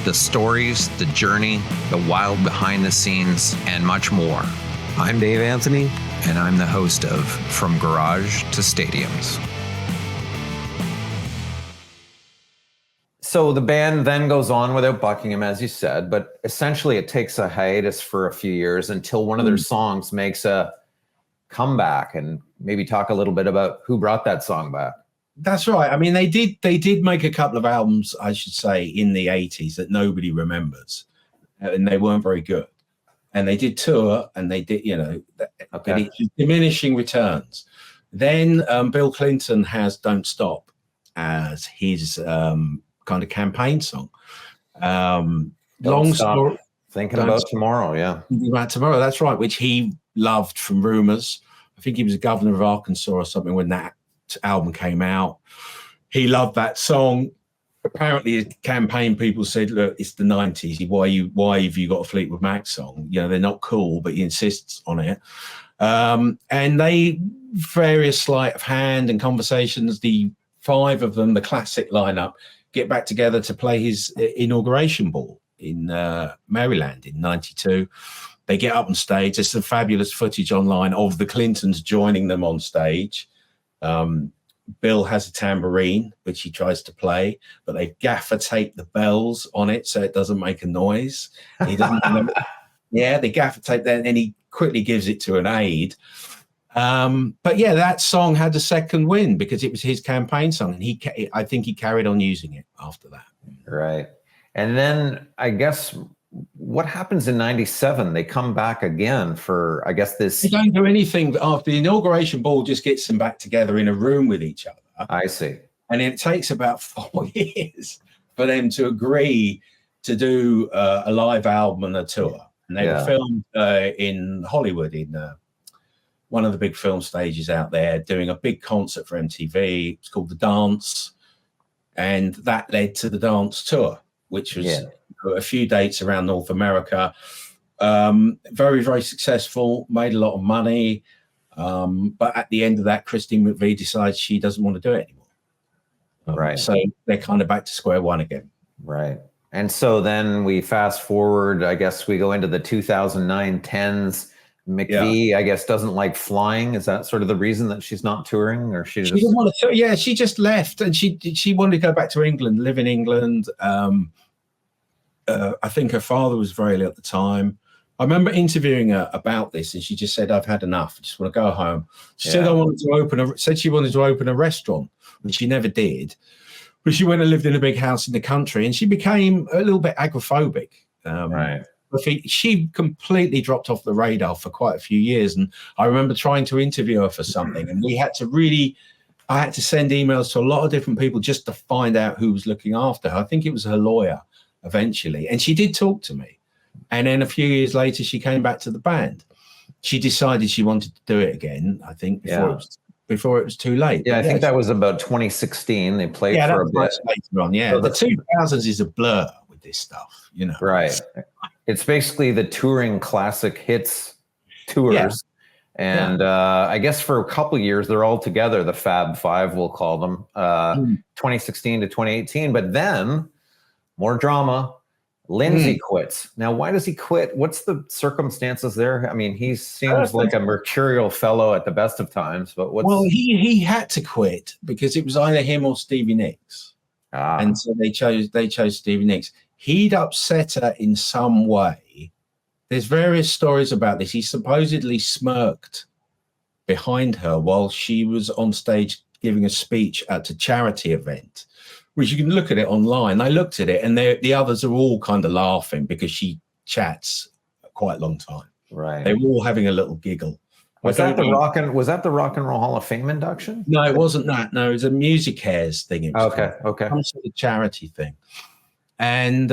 the stories, the journey, the wild behind the scenes, and much more. I'm Dave Anthony, and I'm the host of From Garage to Stadiums. So the band then goes on without Buckingham, as you said, but essentially it takes a hiatus for a few years until one of their songs makes a comeback. And maybe talk a little bit about who brought that song back. That's right. I mean, they did make a couple of albums, I should say, in the 80s that nobody remembers, and they weren't very good. And they did tour, and they did, but it's diminishing returns. Then Bill Clinton has "Don't Stop" as his kind of campaign song. Long story. Thinking about tomorrow, yeah. Thinking about tomorrow, that's right, which he loved from rumors. I think he was a governor of Arkansas or something when that album came out. He loved that song. Apparently his campaign people said, look, it's the 90s, why have you got a Fleetwood Mac song? They're not cool, but he insists on it. And they, various sleight of hand and conversations, the five of them, the classic lineup, get back together to play his inauguration ball in Maryland in 92. They get up on stage. There's some fabulous footage online of the Clintons joining them on stage. Bill has a tambourine, which he tries to play, but they gaffer tape the bells on it so it doesn't make a noise. He doesn't. They gaffer tape that, and then he quickly gives it to an aide. But yeah, that song had a second win because it was his campaign song, and I think he carried on using it after that. Right. And then I guess what happens in 97? They come back again for, I guess, this. They don't do anything after the inauguration ball, just gets them back together in a room with each other. I see. And it takes about 4 years for them to agree to do a live album and a tour. And they were filmed in Hollywood, in one of the big film stages out there, doing a big concert for MTV. It's called The Dance. And that led to the Dance Tour, which was a few dates around North America. Very, very successful, made a lot of money. But at the end of that, Christine McVie decides she doesn't want to do it anymore. Right. So they're kind of back to square one again. Right. And so then we fast forward, I guess we go into the 2009-10s. McVie, I guess, doesn't like flying. Is that sort of the reason that she's not touring, or she didn't want to? Yeah, she just left, and she wanted to go back to England, live in England. I think her father was very ill at the time. I remember interviewing her about this, and she just said, "I've had enough. I just want to go home." She said, she wanted to open a restaurant, and she never did. But she went and lived in a big house in the country, and she became a little bit agoraphobic. Right. She completely dropped off the radar for quite a few years. And I remember trying to interview her for something, and I had to send emails to a lot of different people just to find out who was looking after her. I think it was her lawyer eventually. And she did talk to me. And then a few years later, she came back to the band. She decided she wanted to do it again, I think, before it was too late. Yeah, I think that was about 2016. They played for a bit. Later on, yeah. So the 2000s is a blur with this stuff, Right. It's basically the touring classic hits tours. Yeah. And I guess for a couple of years, they're all together, the Fab Five, we'll call them, 2016 to 2018. But then, more drama, Lindsey quits. Now, why does he quit? What's the circumstances there? I mean, he seems like a mercurial fellow at the best of times, but what's... Well, he had to quit because it was either him or Stevie Nicks. And so they chose Stevie Nicks. He'd upset her in some way. There's various stories about this. He supposedly smirked behind her while she was on stage giving a speech at a charity event, which you can look at it online. I looked at it, and the others are all kind of laughing because she chats quite a long time. Right. They were all having a little giggle. Was that the Rock and Roll Hall of Fame induction? No, it wasn't that. No, it was a Music Cares thing. It was okay. Some sort of charity thing. And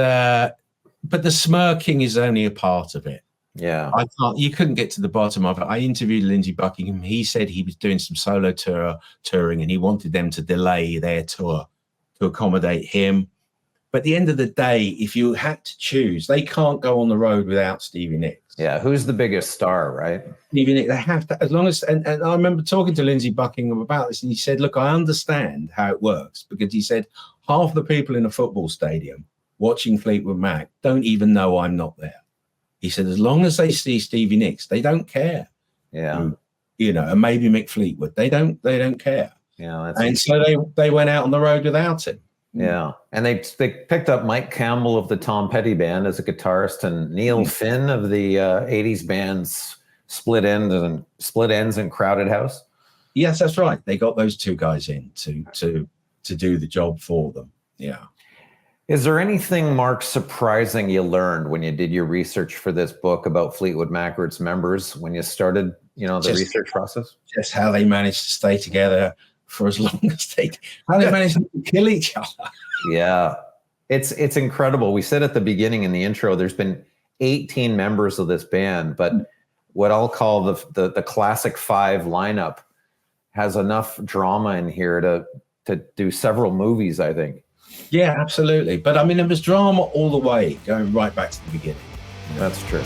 but the smirking is only a part of it. Yeah. You couldn't get to the bottom of it. I interviewed Lindsey Buckingham. He said he was doing some solo touring, and he wanted them to delay their tour to accommodate him. But at the end of the day, if you had to choose, they can't go on the road without Stevie Nicks. Yeah, who's the biggest star, right? Stevie Nicks, they have to, as long as, and I remember talking to Lindsey Buckingham about this, and he said, look, I understand how it works, because he said half the people in a football stadium watching Fleetwood Mac don't even know I'm not there. He said, as long as they see Stevie Nicks, they don't care. Yeah. You know, and maybe Mick Fleetwood, they don't care. Yeah. And so they went out on the road without him. Yeah. And they picked up Mike Campbell of the Tom Petty Band as a guitarist, and Neil Finn of the 80s bands Split Ends and Crowded House. Yes, that's right. They got those two guys in to do the job for them. Yeah. Is there anything, Mark, surprising you learned when you did your research for this book about Fleetwood Mac or its members when you started, the research process? Just how they managed to stay together for as long as how they managed to kill each other. Yeah. It's incredible. We said at the beginning in the intro, there's been 18 members of this band, but what I'll call the classic five lineup has enough drama in here to do several movies, I think. Yeah, absolutely. But I mean, it was drama all the way, going right back to the beginning. That's true.